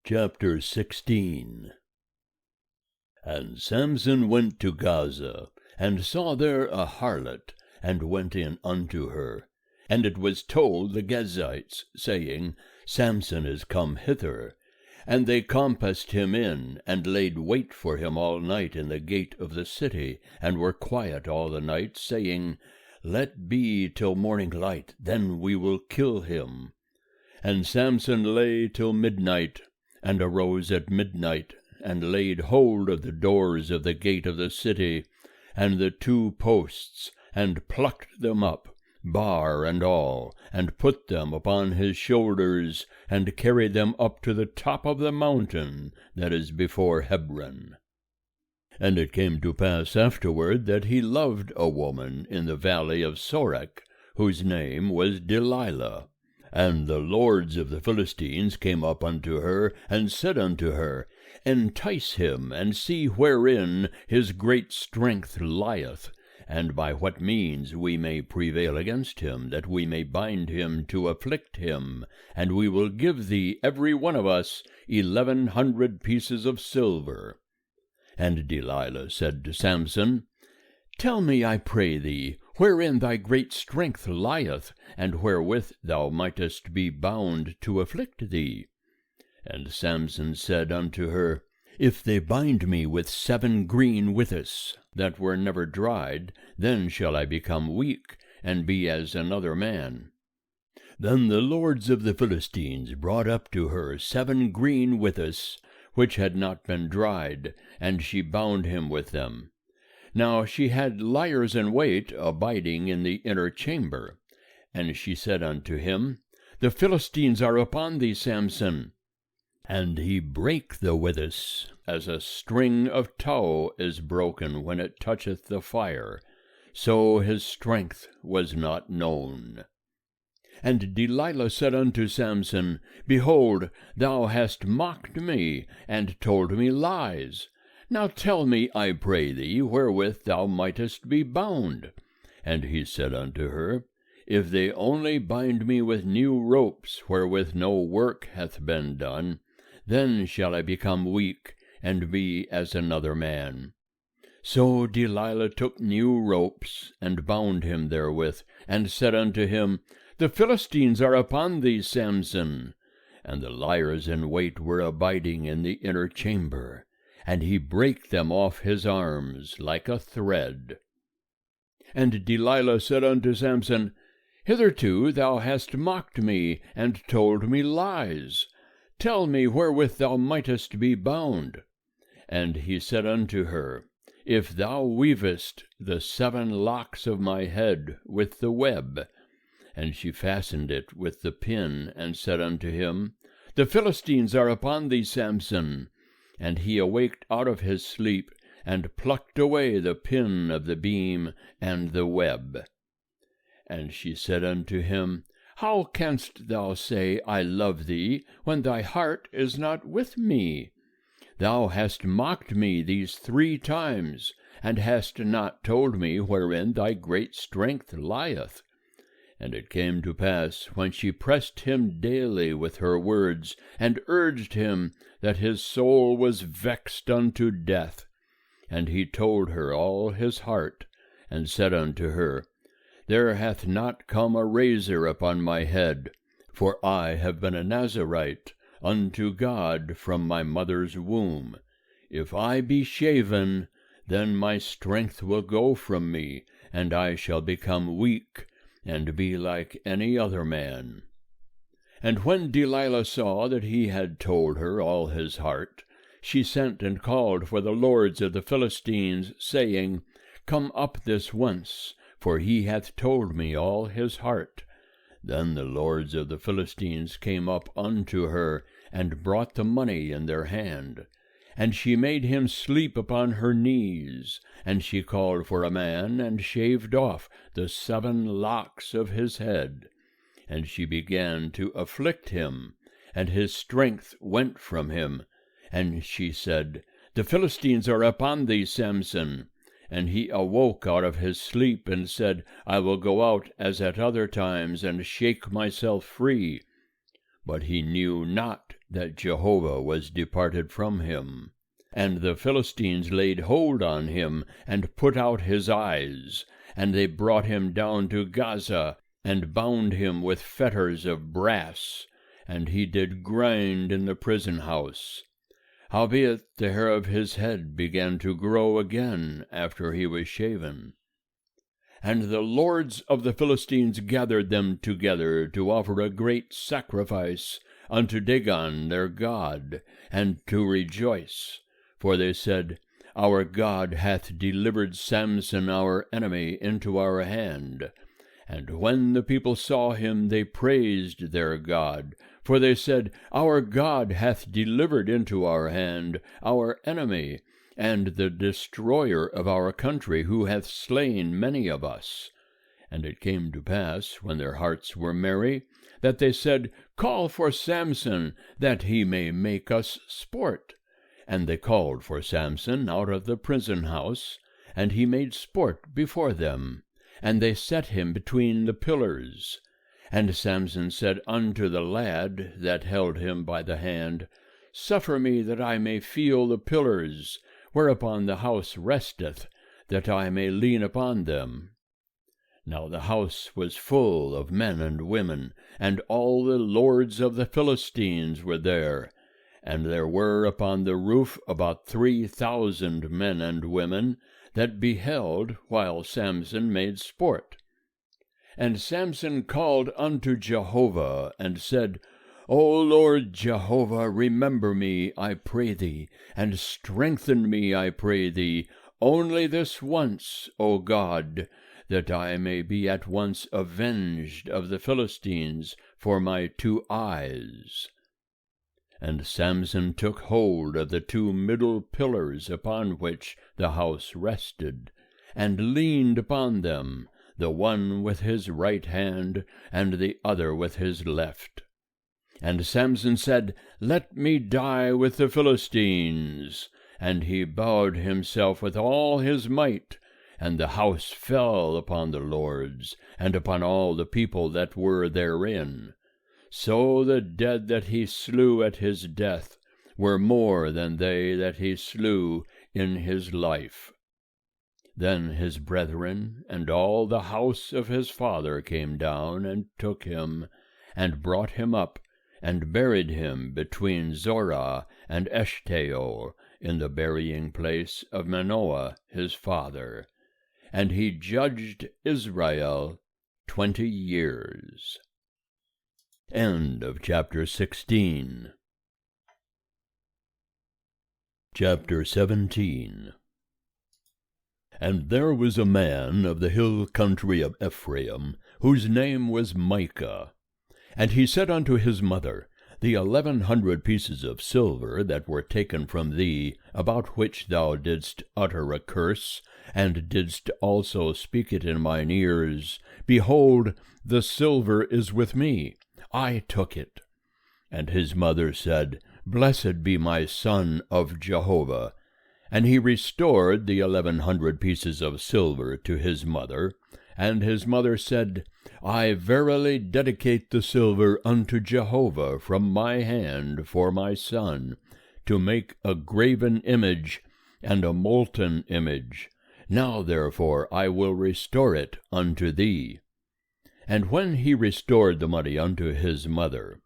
Chapter 16. And Samson went to Gaza, and saw there a harlot, and went in unto her. And it was told the Gazites, saying, Samson is come hither. And they compassed him in, and laid wait for him all night in the gate of the city, and were quiet all the night, saying, Let be till morning light, then we will kill him. And Samson lay till midnight, and arose at midnight, and laid hold of the doors of the gate of the city, and the two posts, and plucked them up, bar and all, and put them upon his shoulders, and carried them up to the top of the mountain that is before Hebron. And it came to pass afterward that he loved a woman in the valley of Sorek, whose name was Delilah. And the lords of the Philistines came up unto her, and said unto her, Entice him, and see wherein his great strength lieth, and by what means we may prevail against him, that we may bind him to afflict him, and we will give thee every one of us 1,100 pieces of silver. And Delilah said to Samson, Tell me, I pray thee, wherein thy great strength lieth, and wherewith thou mightest be bound to afflict thee. And Samson said unto her, If they bind me with 7 green withers, that were never dried, then shall I become weak, and be as another man. Then the lords of the Philistines brought up to her 7 green withers, which had not been dried, and she bound him with them. Now she had liers in wait abiding in the inner chamber. And she said unto him, The Philistines are upon thee, Samson. And he brake the withers, as a string of tow is broken when it toucheth the fire, so his strength was not known. And Delilah said unto Samson, Behold, thou hast mocked me, and told me lies. Now tell me, I pray thee, wherewith thou mightest be bound. And he said unto her, If they only bind me with new ropes, wherewith no work hath been done, then shall I become weak, and be as another man. So Delilah took new ropes, and bound him therewith, and said unto him, The Philistines are upon thee, Samson. And the liers in wait were abiding in the inner chamber, and he brake them off his arms like a thread. And Delilah said unto Samson, Hitherto thou hast mocked me, and told me lies. Tell me wherewith thou mightest be bound. And he said unto her, If thou weavest the 7 locks of my head with the web. And she fastened it with the pin, and said unto him, The Philistines are upon thee, Samson. And he awaked out of his sleep, and plucked away the pin of the beam and the web. And she said unto him, How canst thou say, I love thee, when thy heart is not with me? Thou hast mocked me these 3 times, and hast not told me wherein thy great strength lieth. And it came to pass, when she pressed him daily with her words, and urged him, that his soul was vexed unto death. And he told her all his heart, and said unto her, There hath not come a razor upon my head, for I have been a Nazarite unto God from my mother's womb. If I be shaven, then my strength will go from me, and I shall become weak, and be like any other man. And when Delilah saw that he had told her all his heart, she sent and called for the lords of the Philistines, saying, Come up this once, for he hath told me all his heart. Then the lords of the Philistines came up unto her, and brought the money in their hand. And she made him sleep upon her knees, and she called for a man, and shaved off the 7 locks of his head. And she began to afflict him, and his strength went from him. And she said, The Philistines are upon thee, Samson. And he awoke out of his sleep, and said, I will go out as at other times, and shake myself free. But he knew not that Jehovah was departed from him. And the Philistines laid hold on him, and put out his eyes. And they brought him down to Gaza, and bound him with fetters of brass, and he did grind in the prison house. Howbeit the hair of his head began to grow again after he was shaven. And the lords of the Philistines gathered them together to offer a great sacrifice unto Dagon their god, and to rejoice. For they said, Our God hath delivered Samson our enemy into our hand. And when the people saw him, they praised their God. For they said, Our God hath delivered into our hand our enemy, and the destroyer of our country, who hath slain many of us. And it came to pass, when their hearts were merry, that they said, Call for Samson, that he may make us sport. And they called for Samson out of the prison house, and he made sport before them. And they set him between the pillars. And Samson said unto the lad that held him by the hand, Suffer me that I may feel the pillars, whereupon the house resteth, that I may lean upon them. Now the house was full of men and women, and all the lords of the Philistines were there. And there were upon the roof about 3,000 men and women, that beheld while Samson made sport. And Samson called unto Jehovah, and said, O Lord Jehovah, remember me, I pray thee, and strengthen me, I pray thee, only this once, O God, that I may be at once avenged of the Philistines for my 2 eyes. And Samson took hold of the 2 middle pillars upon which the house rested, and leaned upon them, the one with his right hand, and the other with his left. And Samson said, Let me die with the Philistines. And he bowed himself with all his might, and the house fell upon the lords, and upon all the people that were therein. So the dead that he slew at his death were more than they that he slew in his life. Then his brethren and all the house of his father came down and took him, and brought him up, and buried him between Zorah and Eshtaol in the burying place of Manoah his father. And he judged Israel 20 years. End of chapter 16. Chapter 17. And there was a man of the hill country of Ephraim, whose name was Micah. And he said unto his mother, The 1,100 pieces of silver that were taken from thee, about which thou didst utter a curse, and didst also speak it in mine ears, behold, the silver is with me. I took it. And his mother said, Blessed be my son of Jehovah. And he restored the 1,100 pieces of silver to his mother. And his mother said, I verily dedicate the silver unto Jehovah from my hand for my son, to make a graven image and a molten image. Now therefore I will restore it unto thee. And when he restored the money unto his mother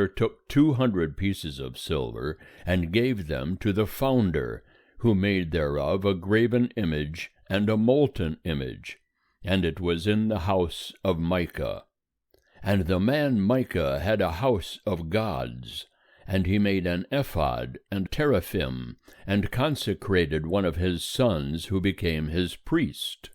took 200 pieces of silver, and gave them to the founder, who made thereof a graven image and a molten image, and it was in the house of Micah. And the man Micah had a house of gods, and he made an ephod and teraphim, and consecrated one of his sons, who became his priest.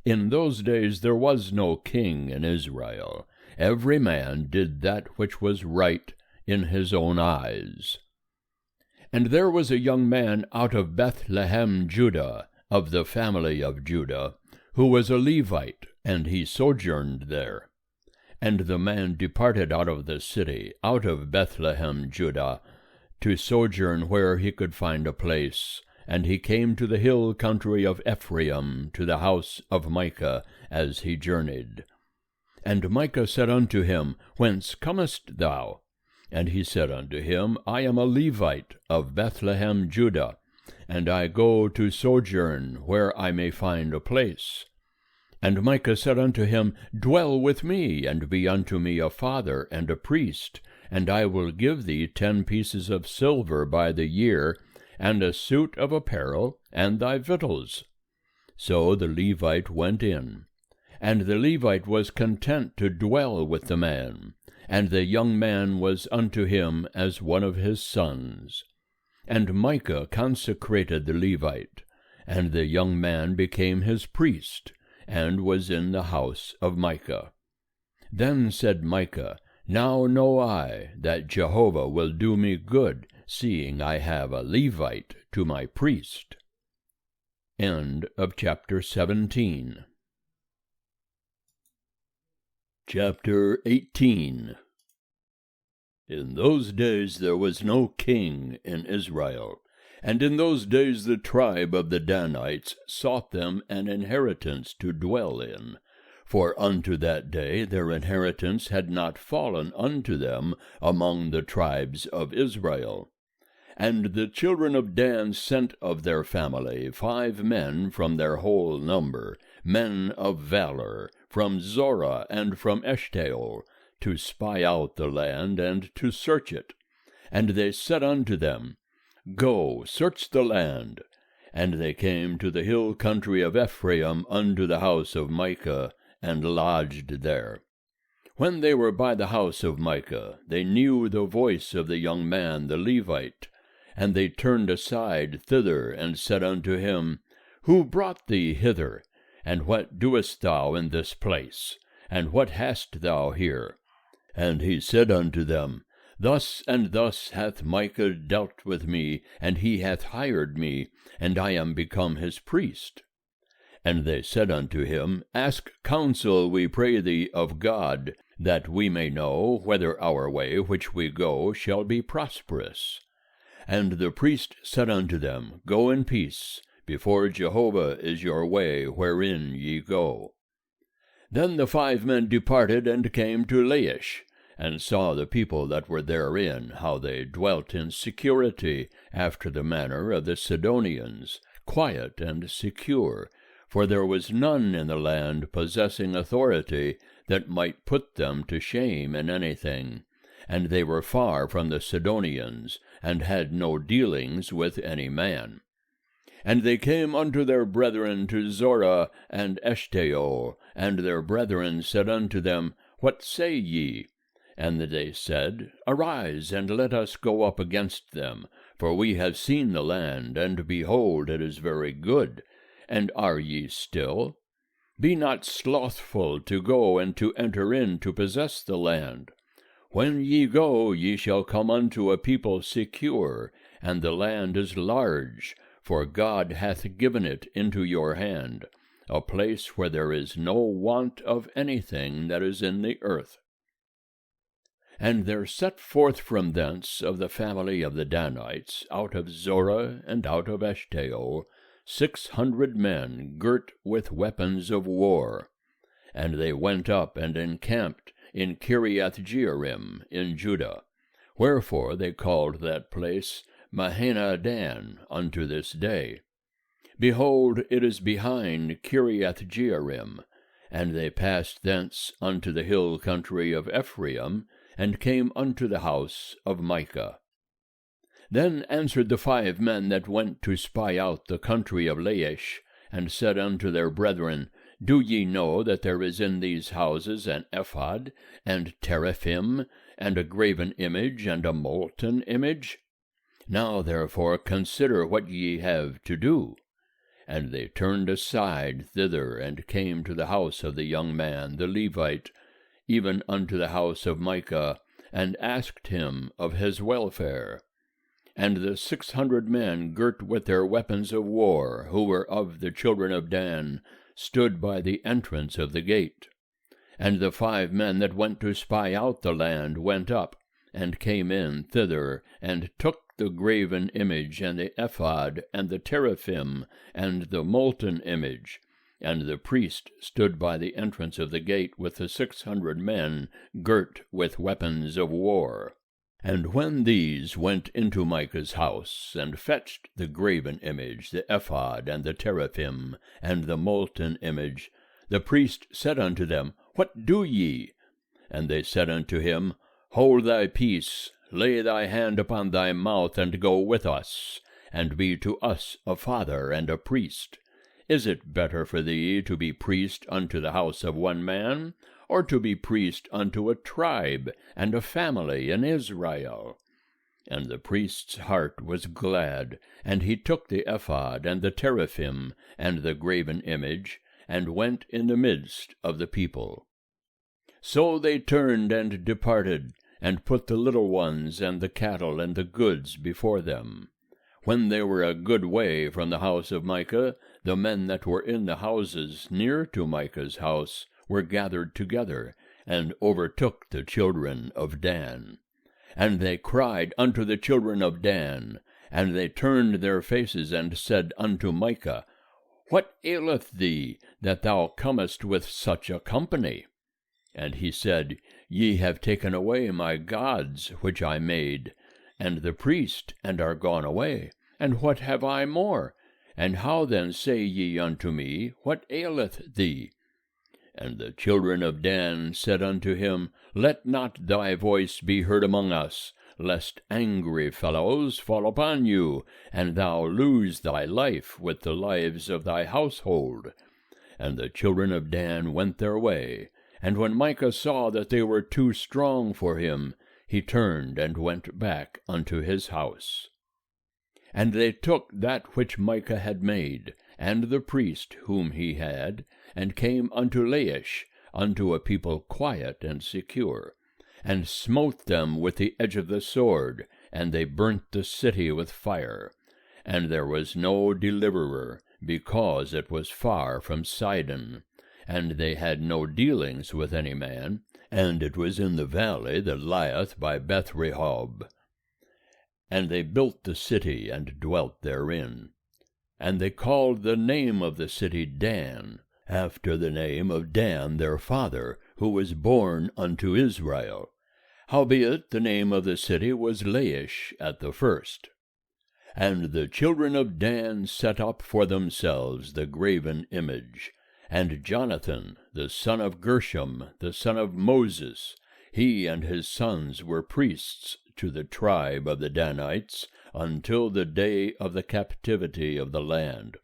In those days there was no king in Israel. Every man did that which was right in his own eyes. And there was a young man out of Bethlehem, Judah, of the family of Judah, who was a Levite, and he sojourned there. And the man departed out of the city, out of Bethlehem, Judah, to sojourn where he could find a place. And he came to the hill country of Ephraim, to the house of Micah, as he journeyed. And Micah said unto him, Whence comest thou? And he said unto him, I am a Levite of Bethlehem, Judah, and I go to sojourn where I may find a place. And Micah said unto him, Dwell with me, and be unto me a father and a priest, and I will give thee 10 pieces of silver by the year, and a suit of apparel, and thy victuals. So the Levite went in. And the Levite was content to dwell with the man, and the young man was unto him as one of his sons. And Micah consecrated the Levite, and the young man became his priest, and was in the house of Micah. Then said Micah, Now know I that Jehovah will do me good, seeing I have a Levite to my priest. End of chapter 17. Chapter 18. In those days there was no king in Israel, and in those days the tribe of the Danites sought them an inheritance to dwell in, for unto that day their inheritance had not fallen unto them among the tribes of Israel. And the children of Dan sent of their family 5 men from their whole number, men of valor, from Zorah and from Eshtaol, to spy out the land and to search it. And they said unto them, Go, search the land. And they came to the hill country of Ephraim unto the house of Micah, and lodged there. When they were by the house of Micah, they knew the voice of the young man the Levite, and they turned aside thither, and said unto him, Who brought thee hither? And what doest thou in this place? And what hast thou here? And he said unto them, Thus and thus hath Micah dealt with me, and he hath hired me, and I am become his priest. And they said unto him, Ask counsel, we pray thee, of God, that we may know whether our way which we go shall be prosperous. And the priest said unto them, Go in peace, before Jehovah is your way wherein ye go. Then the 5 men departed and came to Laish, and saw the people that were therein, how they dwelt in security, after the manner of the Sidonians, quiet and secure, for there was none in the land possessing authority that might put them to shame in anything, and they were far from the Sidonians, and had no dealings with any man. And they came unto their brethren to Zorah and Eshtaol, and their brethren said unto them, What say ye? And they said, Arise, and let us go up against them, for we have seen the land, and behold, it is very good. And are ye still? Be not slothful to go and to enter in to possess the land. When ye go, ye shall come unto a people secure, and the land is large, for God hath given it into your hand, a place where there is no want of anything that is in the earth. And there set forth from thence of the family of the Danites, out of Zorah and out of Eshtaol, 600 men girt with weapons of war. And they went up and encamped in Kiriath-Jearim in Judah. Wherefore they called that place Mahaneh Dan unto this day. Behold, it is behind Kiriath-Jearim. And they passed thence unto the hill country of Ephraim, and came unto the house of Micah. Then answered the 5 men that went to spy out the country of Laish, and said unto their brethren, Do ye know that there is in these houses an ephod, and teraphim, and a graven image, and a molten image? Now therefore consider what ye have to do. And they turned aside thither, and came to the house of the young man the Levite, even unto the house of Micah, and asked him of his welfare. And the 600 men girt with their weapons of war, who were of the children of Dan, stood by the entrance of the gate. And the 5 men that went to spy out the land went up, and came in thither, and took the graven image, and the ephod, and the teraphim, and the molten image. And the priest stood by the entrance of the gate with the 600 men girt with weapons of war. And when these went into Micah's house, and fetched the graven image, the ephod, and the teraphim, and the molten image, the priest said unto them, What do ye? And they said unto him, Hold thy peace, lay thy hand upon thy mouth, and go with us, and be to us a father and a priest. Is it better for thee to be priest unto the house of one man, or to be priest unto a tribe and a family in Israel? And the priest's heart was glad, and he took the ephod and the teraphim and the graven image, and went in the midst of the people. So they turned and departed, and put the little ones and the cattle and the goods before them. When they were a good way from the house of Micah, the men that were in the houses near to Micah's house were gathered together, and overtook the children of Dan. And they cried unto the children of Dan, and they turned their faces, and said unto Micah, What aileth thee, that thou comest with such a company? And he said, Ye have taken away my gods which I made, and the priest, and are gone away. And what have I more? And how then say ye unto me, What aileth thee? And the children of Dan said unto him, Let not thy voice be heard among us, lest angry fellows fall upon you, and thou lose thy life with the lives of thy household. And the children of Dan went their way. And when Micah saw that they were too strong for him, he turned and went back unto his house. And they took that which Micah had made, and the priest whom he had, and came unto Laish, unto a people quiet and secure, and smote them with the edge of the sword, and they burnt the city with fire. And there was no deliverer, because it was far from Sidon, and they had no dealings with any man, and it was in the valley that lieth by Beth-rehob. And they built the city, and dwelt therein. And they called the name of the city Dan, after the name of Dan their father, who was born unto Israel. Howbeit the name of the city was Laish at the first. And the children of Dan set up for themselves the graven image. And Jonathan, the son of Gershom, the son of Moses, he and his sons were priests to the tribe of the Danites, until the day of the captivity of the land.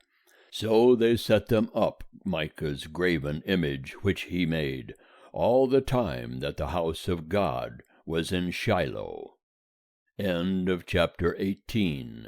So they set them up, Micah's graven image which he made, all the time that the house of God was in Shiloh. End of chapter 18.